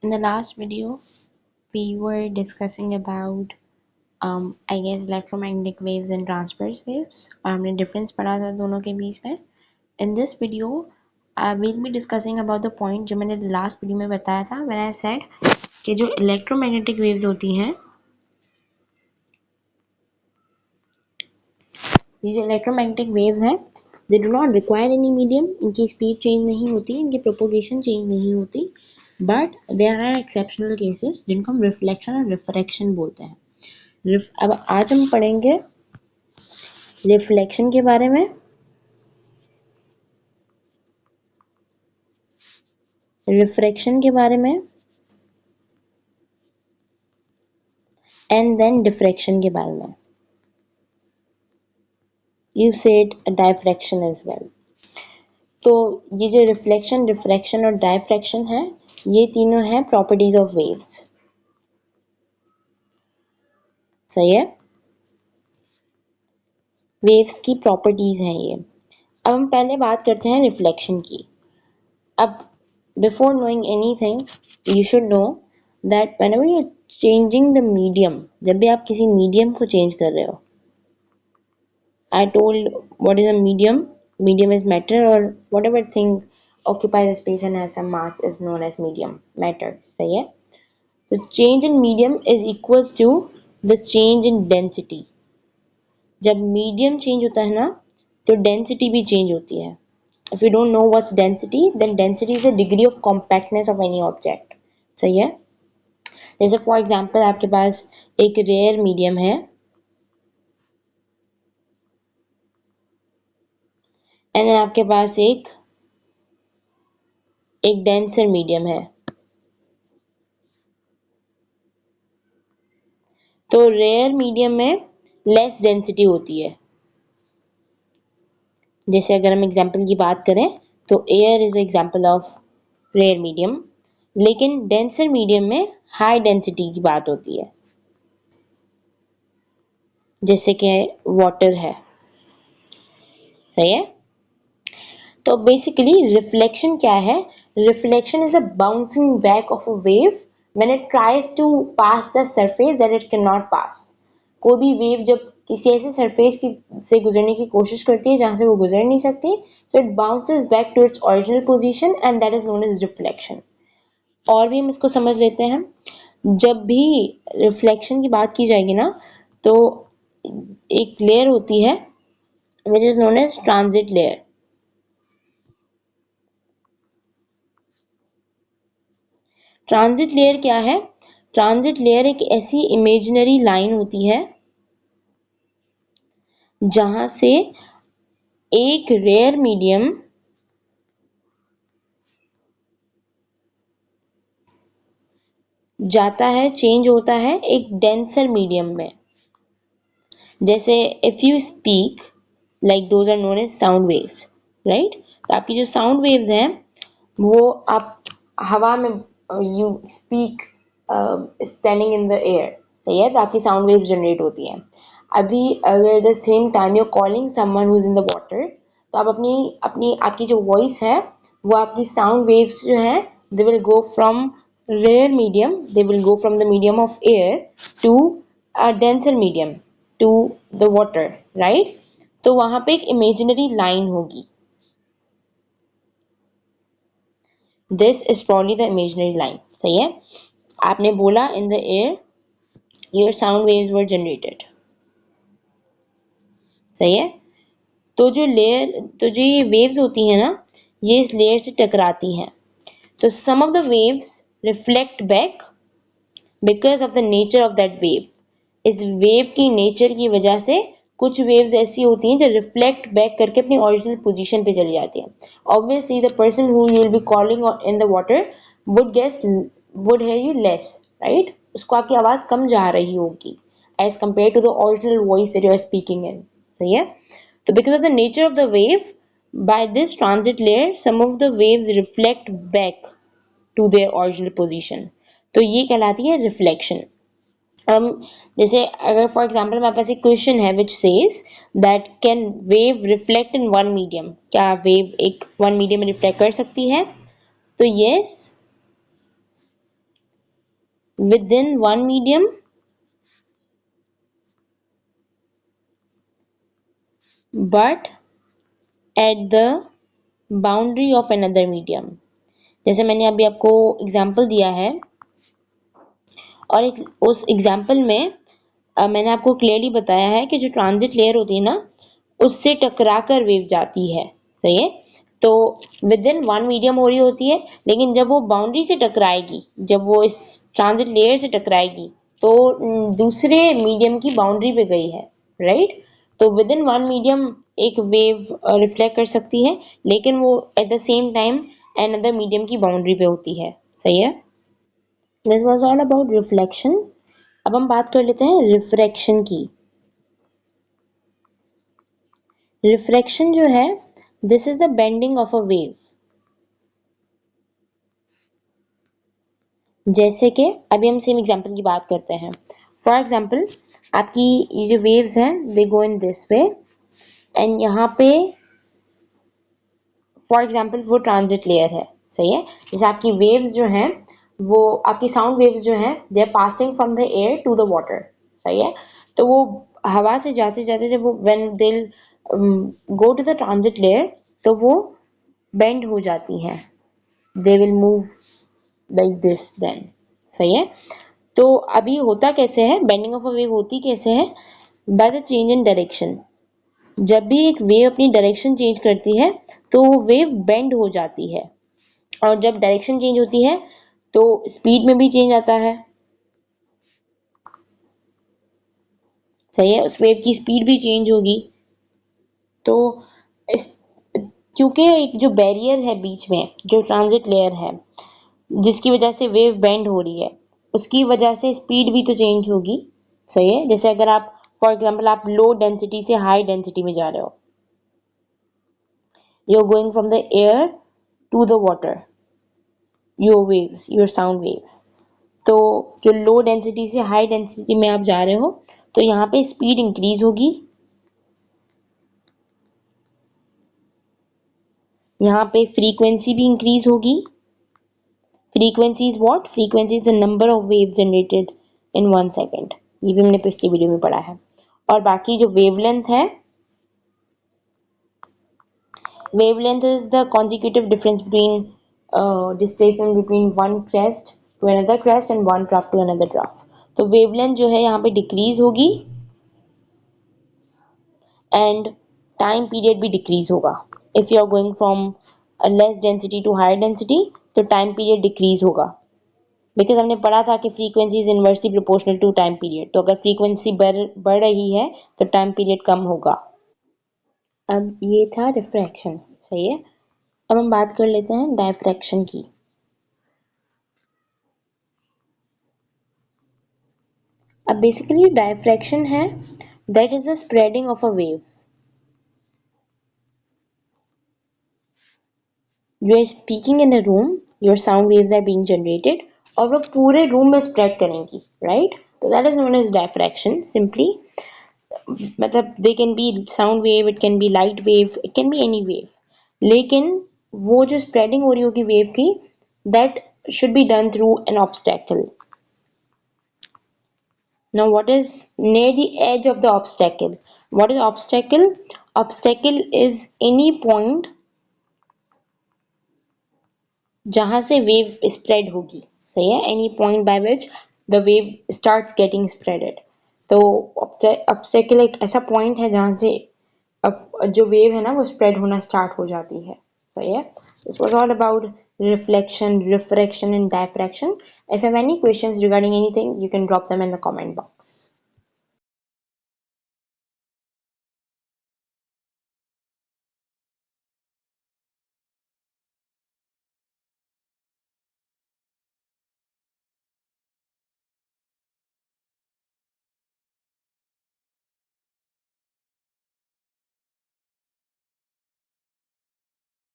In the last video, we were discussing about I guess electromagnetic waves and transverse waves और हमने difference पढ़ा था दोनों के बीच में. In this video, we'll be discussing about the point जो मैंने last video में बताया था when I said कि जो electromagnetic waves होती हैं, ये जो electromagnetic waves हैं, they do not require any medium, इनकी speed change नहीं होती, इनकी propagation change नहीं होती, but there are exceptional cases जिनको हम reflection और refraction बोलते हैं. अब आज हम पढ़ेंगे रिफ्लेक्शन के बारे में, रिफ्रैक्शन के बारे में एंड देन डिफ्रैक्शन के बारे में. You said diffraction as well. तो ये जो रिफ्लेक्शन, डिफ्रैक्शन और डायफ्रैक्शन है, ये तीनों हैं प्रॉपर्टीज ऑफ वेव्स. सही है, वेव्स की प्रॉपर्टीज हैं ये. अब हम पहले बात करते हैं रिफ्लेक्शन की. अब before knowing anything you should know that whenever you changing the medium, जब भी आप किसी मीडियम को चेंज कर रहे हो, I told what is a medium. Medium is matter or whatever thing occupies a space and has some mass is known as medium, matter. सही है. The change in medium is equals to the change in density. जब medium change होता है ना, तो density भी change होती है. If you don't know what's density, then density is the degree of compactness of any object. सही है. जैसे for example आपके पास एक rare medium है एंड आपके पास एक डेंसर मीडियम है. तो रेयर मीडियम में लेस डेंसिटी होती है. जैसे अगर हम एग्जांपल की बात करें तो air is example of rare medium, लेकिन डेंसर मीडियम में हाई डेंसिटी की बात होती है, जैसे कि वाटर है. सही है. तो बेसिकली रिफ्लेक्शन क्या है? Reflection is a bouncing back of a wave when it tries to pass the surface that it can not pass. कोई भी वेव जब किसी ऐसे सरफेस की से गुजरने की कोशिश करती है जहां से वो गुजर नहीं सकती, so it bounces back to its original position and that is known as reflection. और भी हम इसको समझ लेते हैं. जब भी रिफ्लेक्शन की बात की जाएगी ना, तो एक लेयर होती है which is known as transit layer. Transit layer क्या है? ट्रांजिट लेयर एक ऐसी इमेजिनरी लाइन होती है जहां से एक रेयर मीडियम जाता है, चेंज होता है एक डेंसर मीडियम में. जैसे if you speak like those are known as sound waves, right. तो आपकी जो साउंड वेव्स हैं वो आप हवा में, you speak standing in the air. सही है. तो आपकी साउंड वेव्स जनरेट होती हैं. अभी अगर the same time you calling someone who is in the water, तो आप अपनी अपनी आपकी जो वॉइस है वो आपकी साउंड वेव्स जो है they will go from rare medium, they will go from the medium of air to a denser medium to the water, right. तो वहां पे एक imaginary line होगी. This is probably the imaginary line. सही है. आपने बोला in the air your sound waves were generated. सही है. तो जो ये waves होती हैं ना, ये इस लेयर से टकराती हैं. तो some of the waves reflect back because of the nature of that wave. इस वेव की नेचर की वजह से कुछ वेव्स ऐसी होती हैं जो रिफ्लेक्ट बैक करके अपनी ओरिजिनल पोजीशन पे चली जाती हैं. Obviously the person who you will be calling in the water would hear you less, right. उसको आपकी आवाज कम जा रही होगी as compared to the original voice that you are speaking in. सही है. तो because of the nature of the wave, by this transit layer some of the waves reflect back to their original position. तो ये कहलाती है reflection. जैसे अगर for example मेरे पास एक क्वेश्चन है which says that can wave reflect in one medium, क्या वेव एक वन मीडियम में रिफ्लेक्ट कर सकती है? तो yes, within one medium but at the boundary of another medium। जैसे मैंने अभी आपको एग्जांपल दिया है और उस एग्जांपल में मैंने आपको क्लियरली बताया है कि जो ट्रांजिट लेयर होती है ना उससे टकरा कर वेव जाती है। सही है, तो विद इन वन मीडियम हो रही होती है, लेकिन जब वो बाउंड्री से टकराएगी, जब वो इस ट्रांजिट लेयर से टकराएगी तो दूसरे मीडियम की बाउंड्री पे गई है, राइट। तो विद इन वन मीडियम एक वेव रिफ्लेक्ट कर सकती है, लेकिन वो at the same time another medium की बाउंड्री पे होती है। सही है, this was all about reflection. अब हम बात कर लेते हैं रिफ्रैक्शन की। रिफ्रैक्शन जो है, this is the bending of a wave. जैसे कि अभी हम सेम एग्जांपल की बात करते हैं। फॉर एग्जांपल, आपकी ये जो वेव्स हैं दे गो इन दिस वे, एंड यहाँ पे फॉर एग्जांपल वो ट्रांजिट लेयर है। सही है, जैसे आपकी वेव्स जो हैं वो आपकी साउंड वेव्स जो हैं they are passing from the air to the water. सही है, तो वो हवा से जाते जाते जब वो when they go to the transit layer तो वो बेंड हो जाती हैं, they will move like this then. सही है, तो अभी होता कैसे है, बेंडिंग ऑफ अ वेव होती कैसे है, by the change in direction. जब भी एक वेव अपनी डायरेक्शन चेंज करती है तो वो वेव बेंड हो जाती है, और जब डायरेक्शन चेंज होती है तो स्पीड में भी चेंज आता है। सही है, उस वेव की स्पीड भी चेंज होगी। तो इस क्योंकि एक जो बैरियर है बीच में, जो ट्रांजिट लेयर है जिसकी वजह से वेव बेंड हो रही है, उसकी वजह से स्पीड भी तो चेंज होगी। सही है, जैसे अगर आप फॉर एग्जांपल आप लो डेंसिटी से हाई डेंसिटी में जा रहे हो, you are going from the air to the water, your waves, your sound waves. तो जो लो डेंसिटी से हाई डेंसिटी में आप जा रहे हो तो यहाँ पे स्पीड इंक्रीज होगी, यहाँ पे फ्रीक्वेंसी भी इंक्रीज होगी। Frequency is what, frequency is the number of waves generated in 1 second, ये भी हमने पिछली वीडियो में पढ़ा है। और बाकी जो वेवलेंथ है, wavelength is the consecutive difference between displacement between one crest to another crest and one trough to another trough। तो wavelength जो है यहाँ पे डिक्रीज होगी एंड टाइम पीरियड भी डिक्रीज होगा। If you are going from less density to higher density तो time period decrease होगा, बिकॉज हमने पढ़ा था कि frequency is inversely proportional to time period. तो अगर फ्रीक्वेंसी बढ़ रही है तो टाइम पीरियड कम होगा। अब ये था रिफ्रैक्शन। सही है, अब हम बात कर लेते हैं डायफ्रैक्शन की। अब बेसिकली डायफ्रैक्शन है that is the spreading of a wave. You are speaking in a room, your sound waves are being generated और वो पूरे रूम में स्प्रेड करेंगी, राइट। तो that is known as diffraction simply. मतलब they can be sound wave, it can be light wave, it can be any wave, लेकिन वो जो स्प्रेडिंग हो रही होगी वेव की, that should be done through an obstacle. Now, what is near the edge of the obstacle? What is obstacle? Obstacle is any point जहां से wave spread होगी। सही है, any point by which the wave starts getting spreaded. तो obstacle एक ऐसा point है जहां से जो वेव है ना वो स्प्रेड होना स्टार्ट हो जाती है। सही है, this was all about reflection, refraction and diffraction. If you have any questions regarding anything, you can drop them in the comment box.